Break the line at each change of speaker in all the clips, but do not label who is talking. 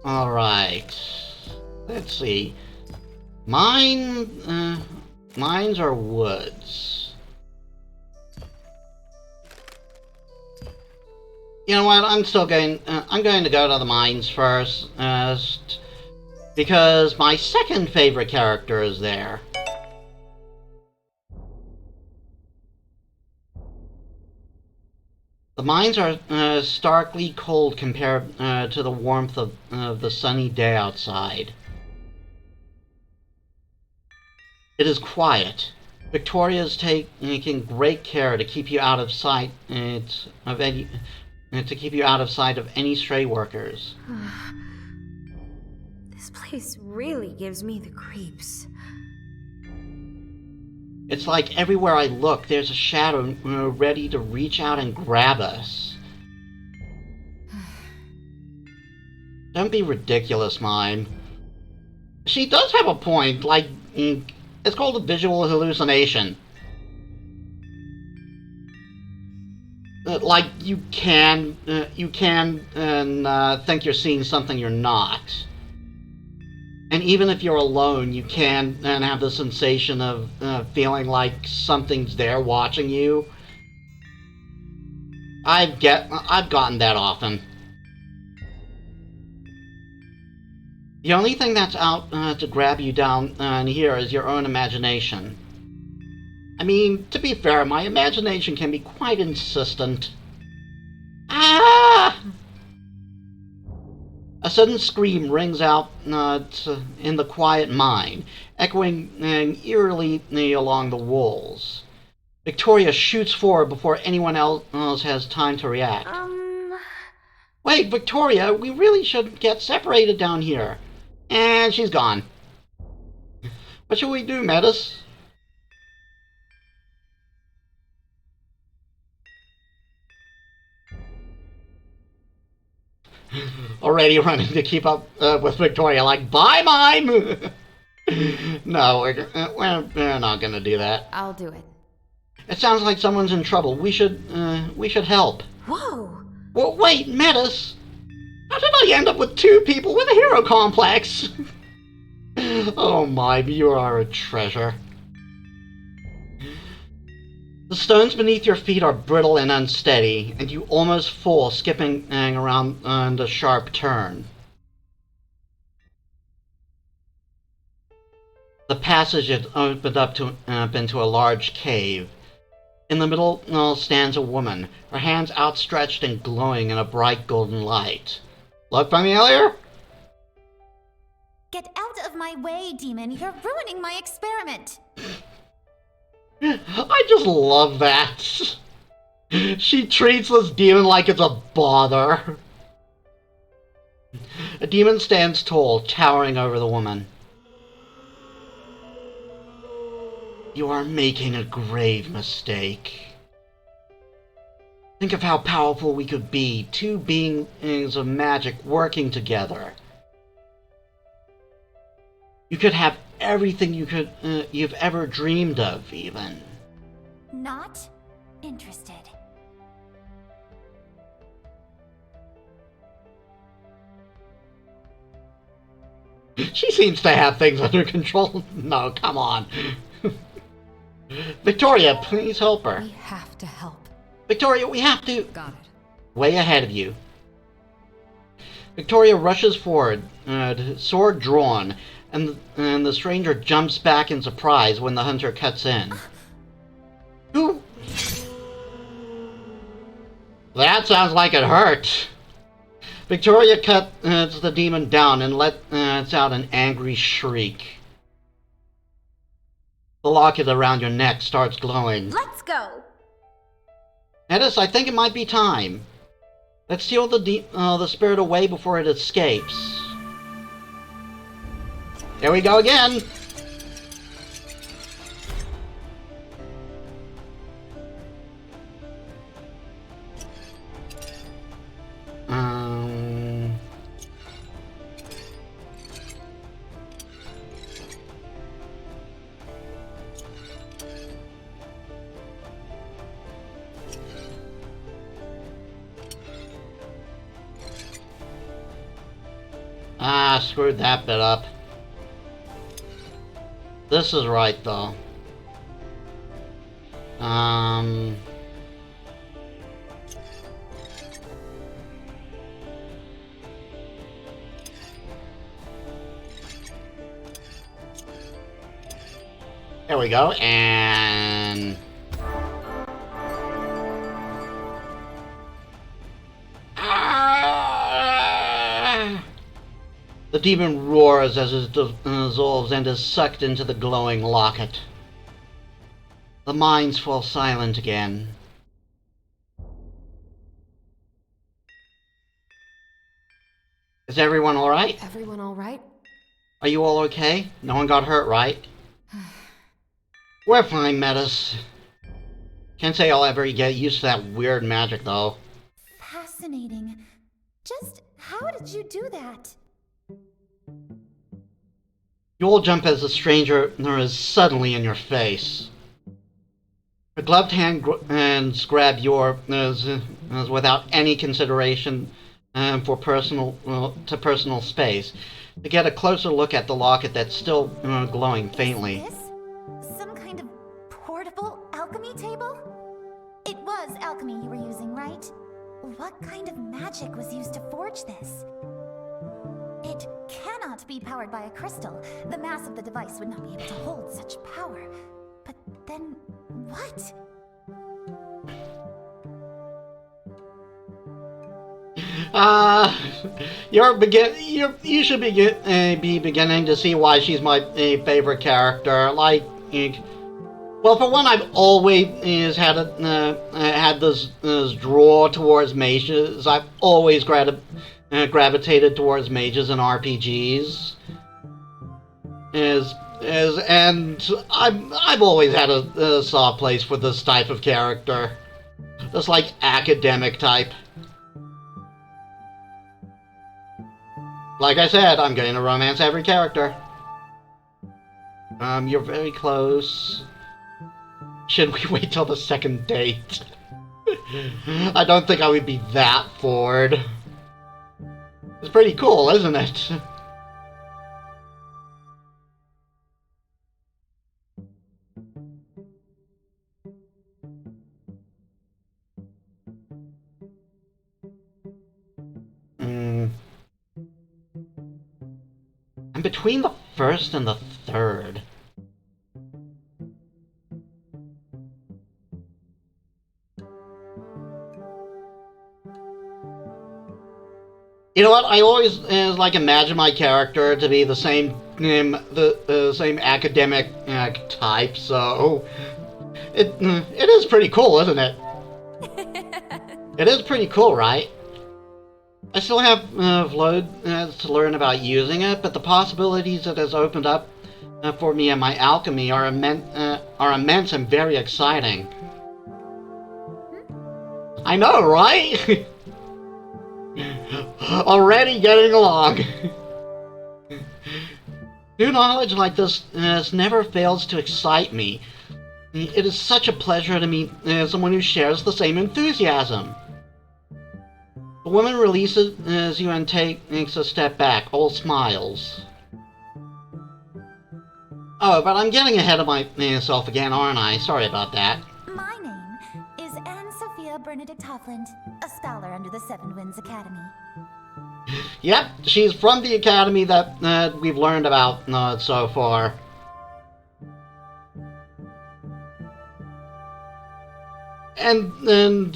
Alright. Let's see. Mines are woods. You know what? I'm going to go to the mines first, because my second favorite character is there. The mines are starkly cold compared to the warmth of the sunny day outside. It is quiet. Victoria is taking great care to keep you out of sight of any stray workers.
This place really gives me the creeps.
It's like everywhere I look, there's a shadow ready to reach out and grab us. Don't be ridiculous, Mime. She does have a point, like, it's called a visual hallucination. Like, you can think you're seeing something you're not. And even if you're alone, you can have the sensation of feeling like something's there watching you. I've gotten that often. The only thing that's out to grab you down here is your own imagination. I mean, to be fair, my imagination can be quite insistent. Ah! A sudden scream rings out in the quiet mine, echoing eerily along the walls. Victoria shoots forward before anyone else has time to react. Wait, Victoria, we really should get separated down here. And she's gone. What should we do, Metis? Already running to keep up with Victoria, like, bye, Mime! No, we're not gonna do that.
I'll do it.
It sounds like someone's in trouble. We should help.
Whoa!
Well, wait, Metis! How did I end up with two people with a hero complex? Oh, Mime, you are a treasure. The stones beneath your feet are brittle and unsteady, and you almost fall, skipping around a sharp turn. The passage has opened up into a large cave. In the middle stands a woman, her hands outstretched and glowing in a bright golden light. Look familiar?
Get out of my way, demon. You're ruining my experiment.
I just love that. She treats this demon like it's a bother. A demon stands tall, towering over the woman. You are making a grave mistake. Think of how powerful we could be, two beings of magic working together. You could have everything you've ever dreamed of, even.
Not interested.
She seems to have things under control. No, come on. Victoria, please help her.
We have to help.
Victoria, we have to...
Got it.
Way ahead of you. Victoria rushes forward, sword drawn, and the stranger jumps back in surprise when the hunter cuts in. Who? That sounds like it hurt. Victoria cuts the demon down and lets out an angry shriek. The locket around your neck starts glowing.
Let's go!
Metis, I think it might be time. Let's steal the spirit away before it escapes. Here we go again! Ah, screwed that bit up. This is right, though. There we go, and... The demon roars as it dissolves and is sucked into the glowing locket. The mines fall silent again. Is everyone alright?
Everyone all right?
Are you all okay? No one got hurt, right? We're fine, Metis. Can't say I'll ever get used to that weird magic, though.
Fascinating. Just how did you do that?
You all jump as the stranger is suddenly in your face. Her gloved hands grab yours without any consideration for personal space. To get a closer look at the locket that's still glowing faintly.
Is this some kind of portable alchemy table? It was alchemy you were using, right? What kind of magic was used to forge this? It cannot be powered by a crystal. The mass of the device would not be able to hold such power. But then, what?
You should be beginning to see why she's my favorite character. Like, well, for one, I've always had this draw towards mages. I've always gravitated towards mages and RPGs. And I've always had a soft place for this type of character, this like academic type. Like I said, I'm going to romance every character. You're very close. Should we wait till the second date? I don't think I would be that forward. It's pretty cool, isn't it? I'm between the first and the third. You know what? I always like imagine my character to be the same same academic type. So it is pretty cool, isn't it? It is pretty cool, right? I still have loads to learn about using it, but the possibilities it has opened up for me and my alchemy are immense and very exciting. I know, right? Already getting along. New knowledge like this never fails to excite me. It is such a pleasure to meet someone who shares the same enthusiasm. The woman releases you and takes a step back, all smiles. Oh, but I'm getting ahead of myself again, aren't I? Sorry about that.
My name is Anne Sophia Bernadette Hoffland, a scholar under the Seven Winds Academy.
Yep, she's from the academy that we've learned about so far. And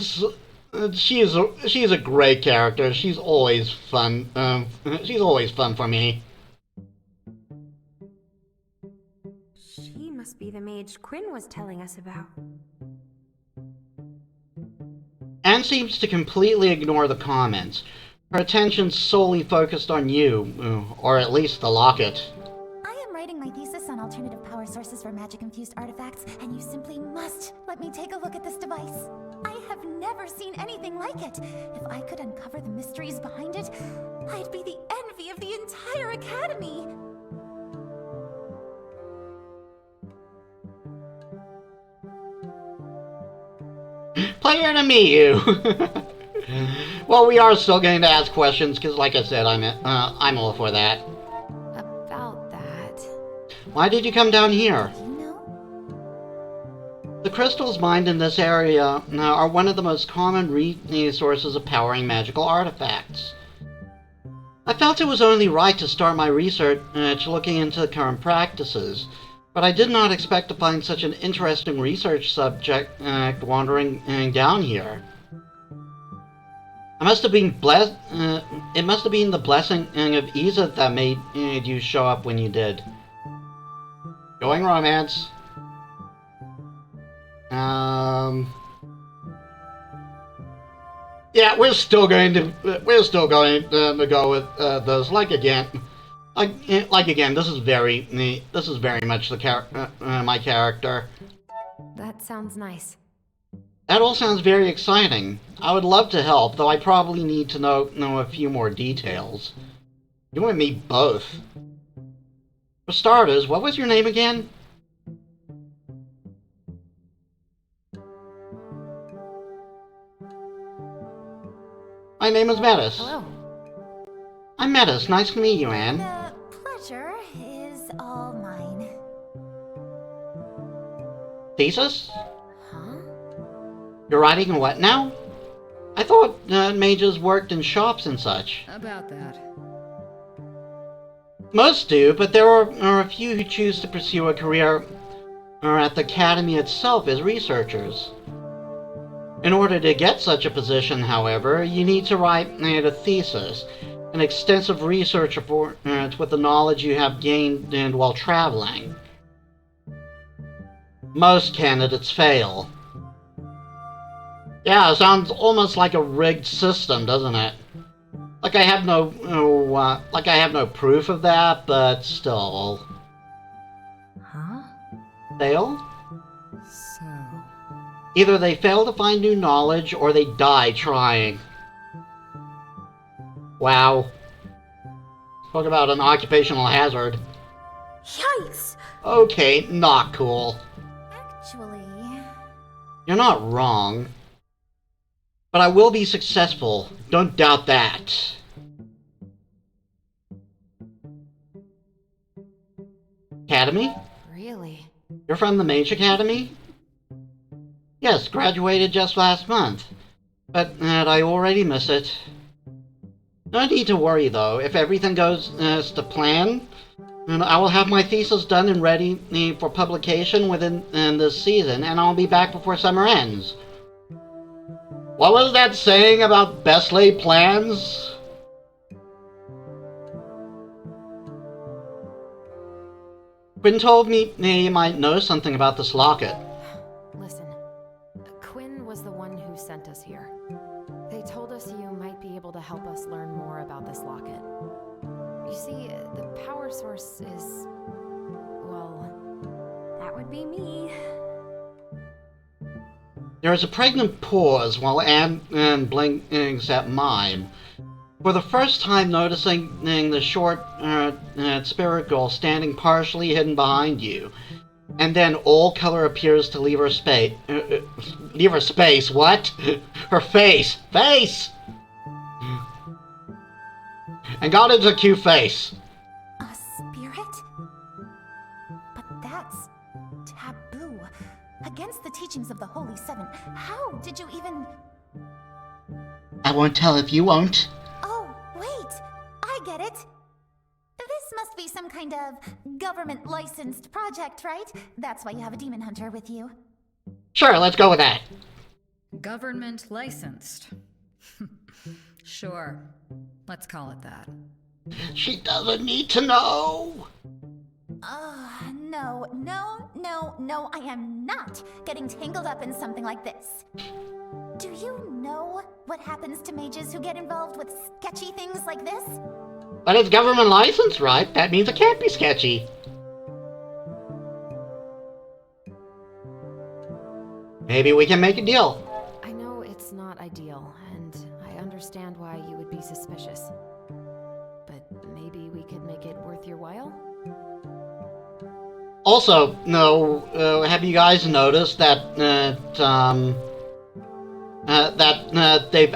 she's a great character. She's always fun. She's always fun for me.
She must be the mage Quinn was telling us about.
Anne seems to completely ignore the comments. Her attention's solely focused on you, or at least the locket.
I am writing my thesis on alternative power sources for magic-infused artifacts, and you simply must let me take a look at this device. I have never seen anything like it. If I could uncover the mysteries behind it, I'd be the envy of the entire academy.
Pleasure to meet you. Well, we are still going to ask questions, because like I said, I'm all for that.
About that.
Why did you come down here?
You know?
The crystals mined in this area are one of the most common resources of powering magical artifacts. I felt it was only right to start my research looking into current practices, but I did not expect to find such an interesting research subject wandering down here. It must have been the blessing of Isa that made you show up when you did. Going romance. Yeah, we're still going to go with those. Like again, this is very much the my character.
That sounds nice.
That all sounds very exciting. I would love to help, though I probably need to know a few more details. You and me both. For starters, what was your name again? My name is Metis.
Hello.
I'm Metis. Nice to meet you, Anne.
The pleasure is all mine.
Thesis?
Huh?
You're writing a what now? I thought mages worked in shops and such.
About that.
Most do, but there are a few who choose to pursue a career at the academy itself as researchers. In order to get such a position, however, you need to write a thesis, an extensive research report with the knowledge you have gained while traveling. Most candidates fail. Yeah, it sounds almost like a rigged system, doesn't it? Like I have no proof of that, but still.
Huh?
Fail?
So...
Either they fail to find new knowledge, or they die trying. Wow. Talk about an occupational hazard.
Yikes!
Okay, not cool.
Actually,
You're not wrong. But I will be successful. Don't doubt that. Academy?
Really?
You're from the Mage Academy? Yes, graduated just last month. But I already miss it. No need to worry, though. If everything goes to plan, I will have my thesis done and ready for publication within this season, and I'll be back before summer ends. What was that saying about best laid plans? Quinn told me you might know something about this locket.
Listen, Quinn was the one who sent us here. They told us you might be able to help us learn more about this locket. You see, the power source is... well... that would be me.
There is a pregnant pause while Anne blinks at mime. For the first time noticing the short spirit girl standing partially hidden behind you. And then all color appears to leave her space. Leave her space, what? Her face! Face! And got into a cute face.
a spirit? But that's taboo. Against the teachings of the Holy Seven. How did you even...
I won't tell if you won't.
Oh, wait! I get it! This must be some kind of government-licensed project, right? That's why you have a demon hunter with you.
Sure, let's go with that.
Government licensed. Sure. Let's call it that.
She doesn't need to know.
No, I am not getting tangled up in something like this. Do you know what happens to mages who get involved with sketchy things like this?
But it's government license, right? That means it can't be sketchy. Maybe we can make a deal.
I know it's not ideal, and I understand why you would be suspicious. But maybe we could make it worth your while?
Also, no, have you guys noticed that, that they've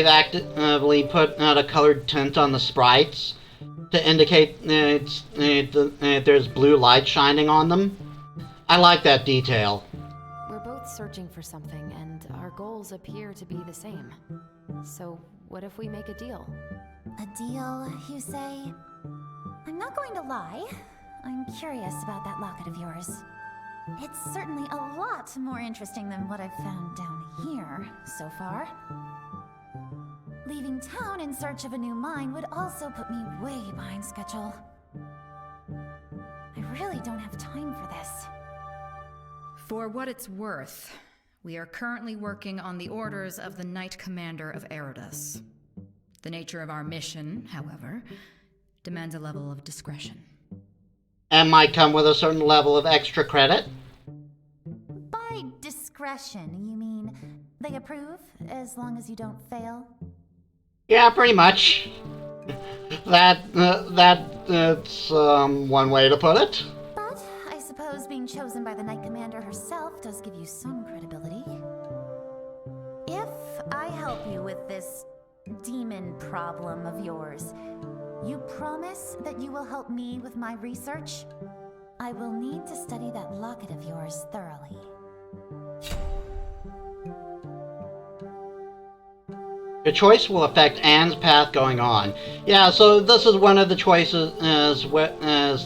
actively put a colored tint on the sprites to indicate there's blue light shining on them. I like that detail.
We're both searching for something, and our goals appear to be the same. So, what if we make a deal?
A deal, you say? I'm not going to lie. I'm curious about that locket of yours. It's certainly a lot more interesting than what I've found down here so far. Leaving town in search of a new mine would also put me way behind schedule. I really don't have time for this.
For what it's worth, we are currently working on the orders of the Knight Commander of Eridus. The nature of our mission, however, demands a level of discretion.
And might come with a certain level of extra credit.
By discretion, you mean they approve as long as you don't fail?
Yeah, pretty much. That's one way to put it.
But I suppose being chosen by the Knight Commander herself does give you some credibility. If I help you with this demon problem of yours, you promise that you will help me with my research? I will need to study that locket of yours thoroughly.
Your choice will affect Anne's path going on. Yeah, so this is one of the choices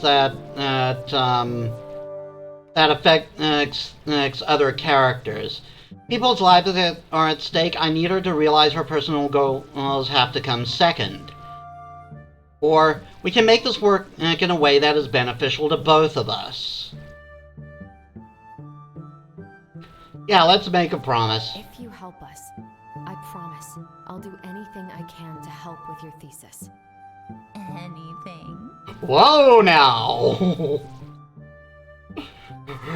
that affects other characters. People's lives are at stake. I need her to realize her personal goals have to come second. Or we can make this work in a way that is beneficial to both of us. Yeah, let's make a promise.
If you help us, I promise I'll do anything I can to help with your thesis.
Anything?
Whoa now!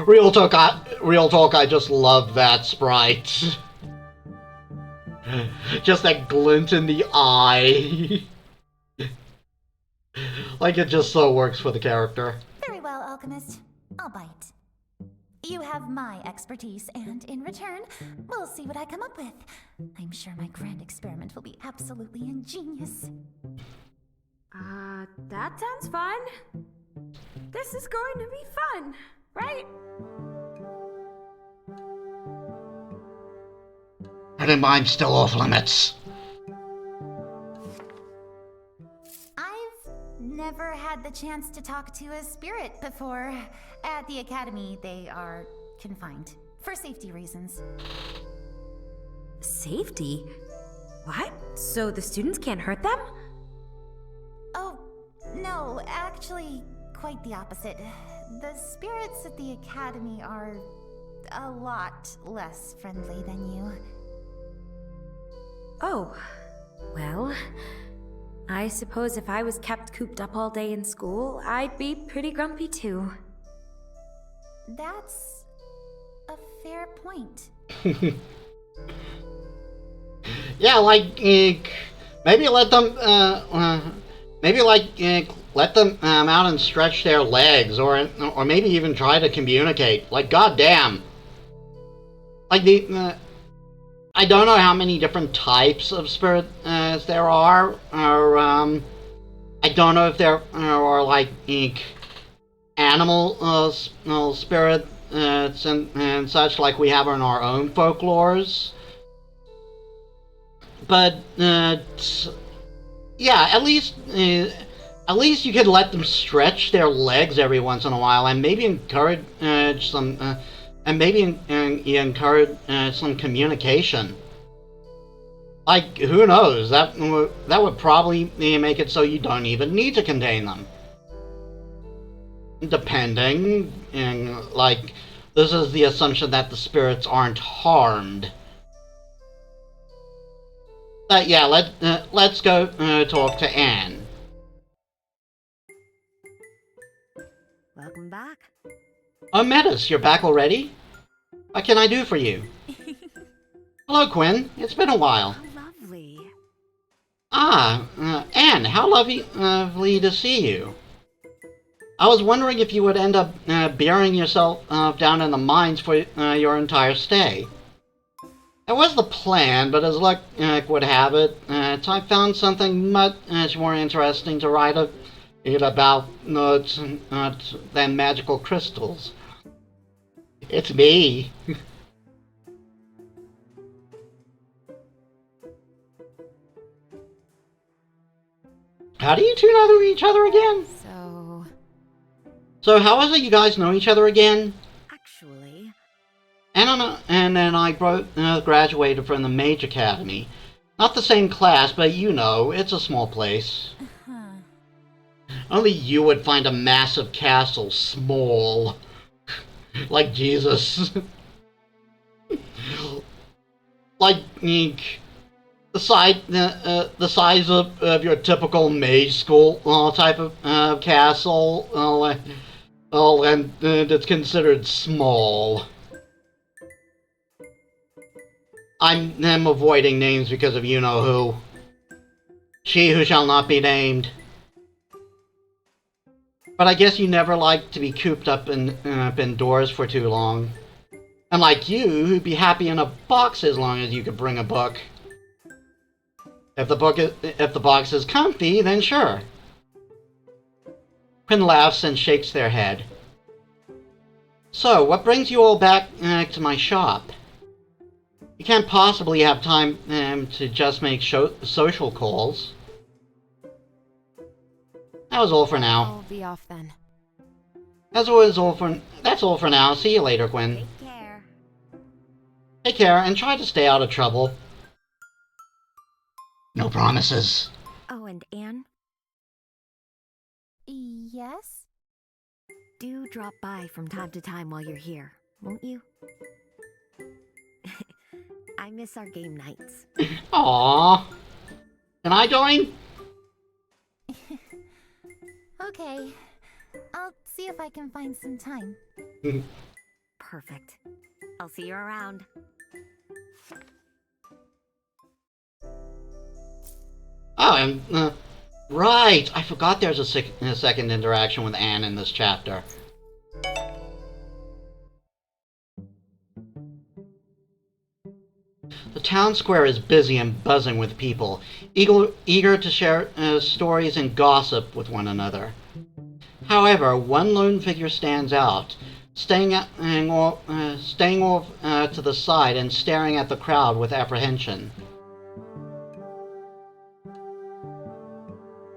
Real talk, I just love that sprite. Just that glint in the eye. Like, it just so works for the character.
Very well, Alchemist. I'll bite. You have my expertise, and in return, we'll see what I come up with. I'm sure my grand experiment will be absolutely ingenious.
That sounds fun. This is going to be fun, right?
And mine's still off limits.
I've never had the chance to talk to a spirit before. At the academy, they are confined for safety reasons.
Safety? What? So the students can't hurt them?
Oh, no, actually, quite the opposite. The spirits at the academy are a lot less friendly than you.
Oh, well, I suppose if I was kept cooped up all day in school, I'd be pretty grumpy too.
That's a fair point.
Yeah, like, maybe let them, let them out and stretch their legs, or maybe even try to communicate. Like, goddamn. Like, I don't know how many different types of spirits there are, or, I don't know if there are, like, animal spirits and such, like we have in our own folklores. But, yeah, at least you could let them stretch their legs every once in a while, and maybe encourage some communication. Like, who knows? That would probably make it so you don't even need to contain them. Depending, and like, this is the assumption that the spirits aren't harmed. But yeah, let's go talk to Anne.
Welcome back.
Oh, Metis, you're back already? What can I do for you? Hello, Quinn. It's been a while.
How lovely.
Anne, how lovely to see you. I was wondering if you would end up burying yourself down in the mines for your entire stay. That was the plan, but as luck would have it, I found something much more interesting to write about than magical crystals. It's me. How do you two know each other again? So how is it you guys know each other again?
Actually,
And then I graduated from the Mage Academy. Not the same class, but you know, it's a small place. Only you would find a massive castle small. Like Jesus. Like, the size of your typical mage school type of castle. And it's considered small. I'm avoiding names because of you-know-who. She who shall not be named. But I guess you never liked to be cooped up indoors for too long. Unlike you, who'd be happy in a box as long as you could bring a book. If the box is comfy, then sure. Quinn laughs and shakes their head. So, what brings you all back to my shop? You can't possibly have time to just make social calls. That was all for now.
I'll be off then.
That's all for now. See you later, Quinn.
take care.
Take care and try to stay out of trouble. No promises.
Oh, and Anne,
Yes?
do drop by from time to time while you're here, won't you? I miss our game nights.
Aww. Can I join?
Okay. I'll see if I can find some time.
Perfect. I'll see you around.
Oh, and, right! I forgot there's a second interaction with Anne in this chapter. The town square is busy and buzzing with people, eager to share stories and gossip with one another. However, one lone figure stands out, staying off to the side and staring at the crowd with apprehension.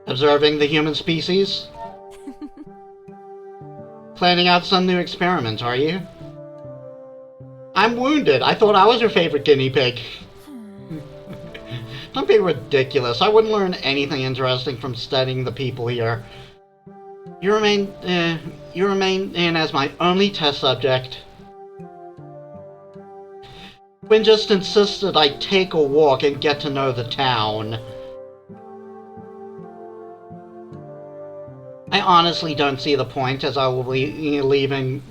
Observing the human species? Planning out some new experiment, are you? I'm wounded. I thought I was your favorite guinea pig. Don't be ridiculous. I wouldn't learn anything interesting from studying the people here. You remain in as my only test subject. Quinn just insisted I take a walk and get to know the town. I honestly don't see the point, as I will be leaving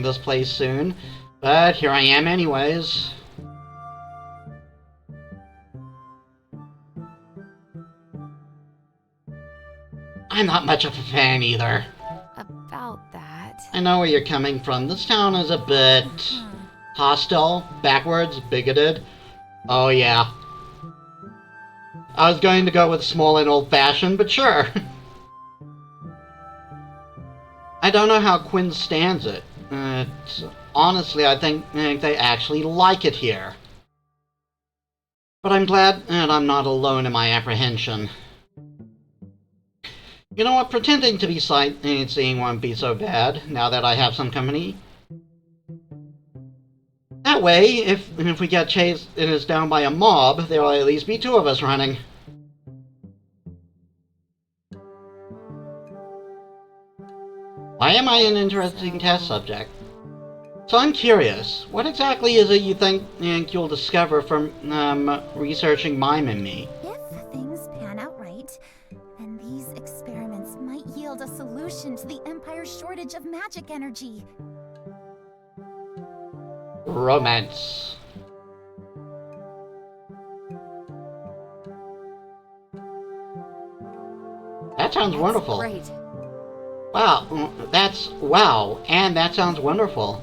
this place soon. But here I am anyways. I'm not much of a fan either.
About that.
I know where you're coming from. This town is a bit hostile, backwards, bigoted. Oh yeah. I was going to go with small and old-fashioned, but sure. I don't know how Quinn stands it. Honestly, I think they actually like it here. But I'm glad that I'm not alone in my apprehension. You know what? Pretending to be sightseeing won't be so bad, now that I have some company. That way, if we get chased down by a mob, there will at least be two of us running. Why am I an interesting test subject? So I'm curious, what exactly is it you think you'll discover from researching Mime and me?
If things pan out right, then these experiments might yield a solution to the Empire's shortage of magic energy.
Romance. That sounds wonderful.
Great.
Wow, and that sounds wonderful.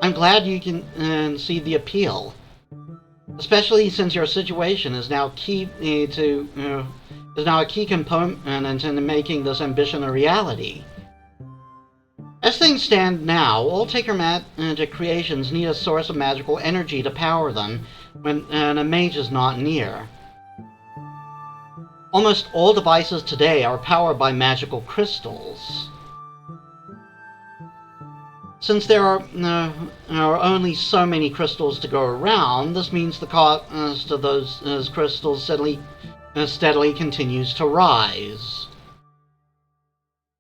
I'm glad you can see the appeal, especially since your situation is now a key component in making this ambition a reality. As things stand now, all Taker magic creations need a source of magical energy to power them when a mage is not near. Almost all devices today are powered by magical crystals. Since there are only so many crystals to go around, this means the cost of those crystals steadily continues to rise,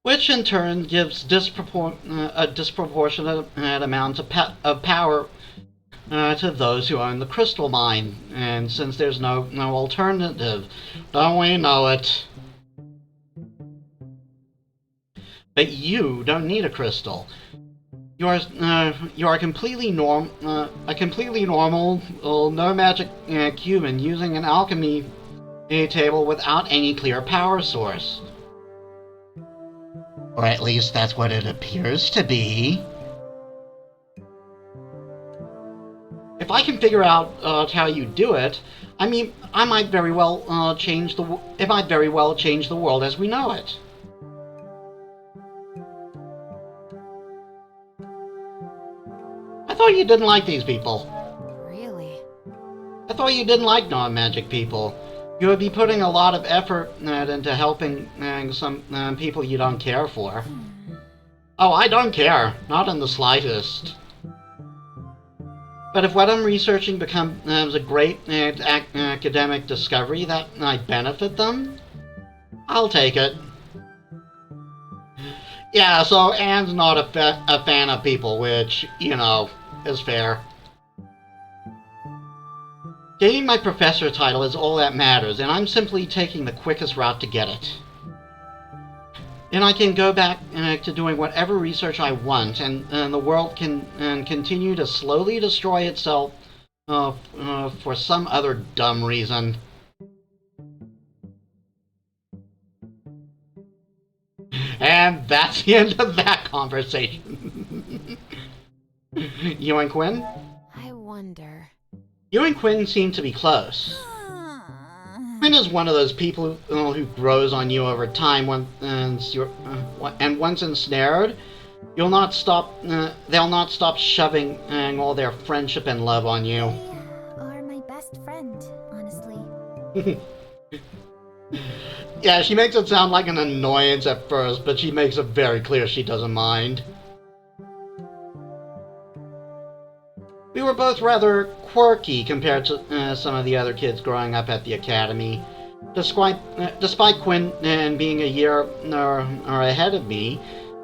which in turn gives a disproportionate amount of power to those who own the crystal mine. And since there's no alternative, don't we know it? But you don't need a crystal. You are completely a completely normal, no magic human using an alchemy table without any clear power source. Or at least that's what it appears to be. If I can figure out how you do it, I mean, I might very well change the world as we know it. I thought you didn't like these people.
Really?
I thought you didn't like non-magic people. You would be putting a lot of effort into helping some people you don't care for. Oh, I don't care. Not in the slightest. But if what I'm researching becomes a great academic discovery that might benefit them, I'll take it. Yeah, so Anne's not a fan of people, which, you know, is fair. Getting my professor title is all that matters, and I'm simply taking the quickest route to get it. And I can go back to doing whatever research I want, and the world can continue to slowly destroy itself for some other dumb reason. And that's the end of that conversation. You and Quinn?
I wonder.
You and Quinn seem to be close. Quinn is one of those people who grows on you over time and once ensnared, they'll not stop shoving all their friendship and love on you.
They are my best friend, honestly.
Yeah, she makes it sound like an annoyance at first, but she makes it very clear she doesn't mind. We were both rather quirky compared to some of the other kids growing up at the academy. Despite Quinn being a year or ahead of me,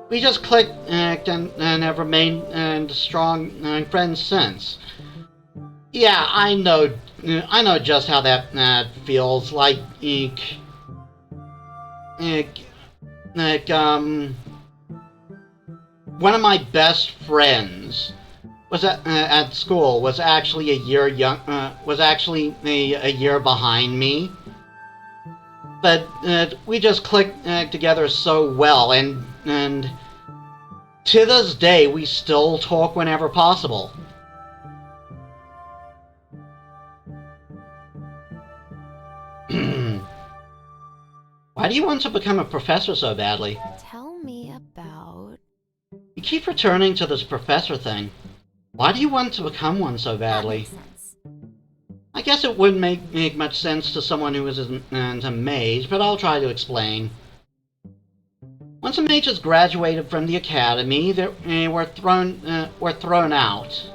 we just clicked and have remained strong friends since. Yeah, I know just how that feels. Like one of my best friends was at school was actually a year behind me, but we just clicked together so well, and to this day we still talk whenever possible. Why do you want to become a professor so badly?
Tell me about...
You keep returning to this professor thing. Why do you want to become one so badly?
That makes sense.
I guess it wouldn't make much sense to someone who isn't a mage, but I'll try to explain. Once a mage has graduated from the academy, we're thrown out.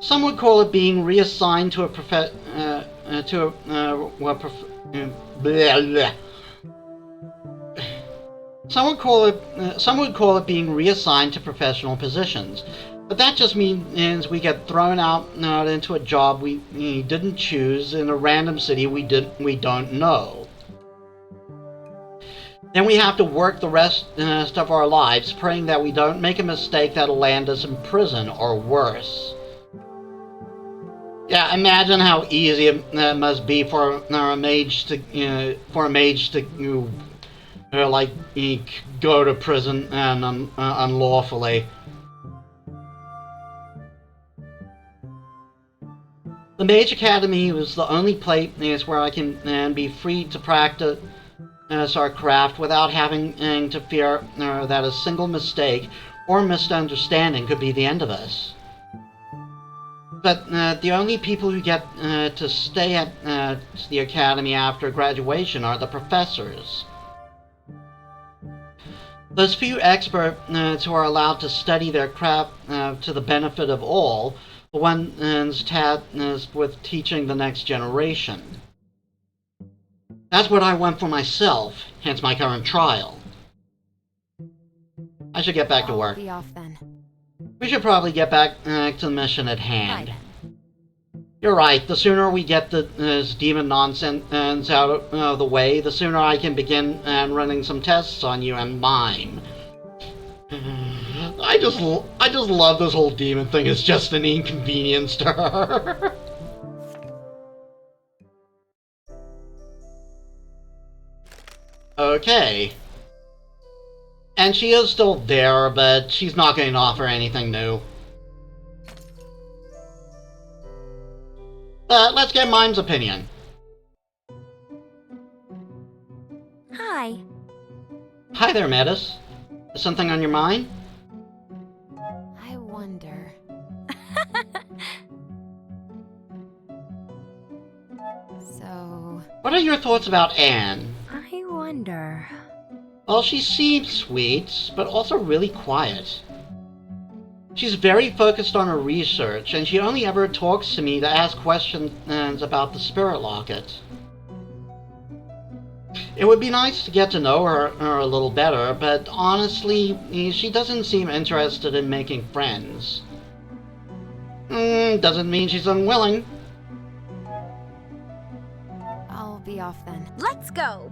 Some would call it being reassigned to Some would call it being reassigned to professional positions, but that just means we get thrown out into a job we didn't choose in a random city we don't know. Then we have to work the rest of our lives praying that we don't make a mistake that'll land us in prison or worse. Yeah, imagine how easy it must be for a mage to go to prison and unlawfully. The Mage Academy was the only place where I can be free to practice our craft without having to fear that a single mistake or misunderstanding could be the end of us. But the only people who get to stay at the Academy after graduation are the professors. Those few experts who are allowed to study their craft to the benefit of all, the ones tasked with teaching the next generation. That's what I want for myself, hence my current trial. I should get back to work.
I'll be off then.
We should probably get back to the mission at hand.
Bye
You're right, the sooner we get this demon nonsense out of the way, the sooner I can begin running some tests on you and mine. I just love this whole demon thing. It's just an inconvenience to her. Okay. And she is still there, but she's not going to offer anything new. Let's get Mime's opinion.
Hi.
Hi there, Metis. Is something on your mind?
I wonder. So...
What are your thoughts about Anne?
I wonder.
Well, she seems sweet, but also really quiet. She's very focused on her research, and she only ever talks to me to ask questions about the spirit locket. It would be nice to get to know her a little better, but honestly, she doesn't seem interested in making friends. Doesn't mean she's unwilling.
I'll be off then.
Let's go!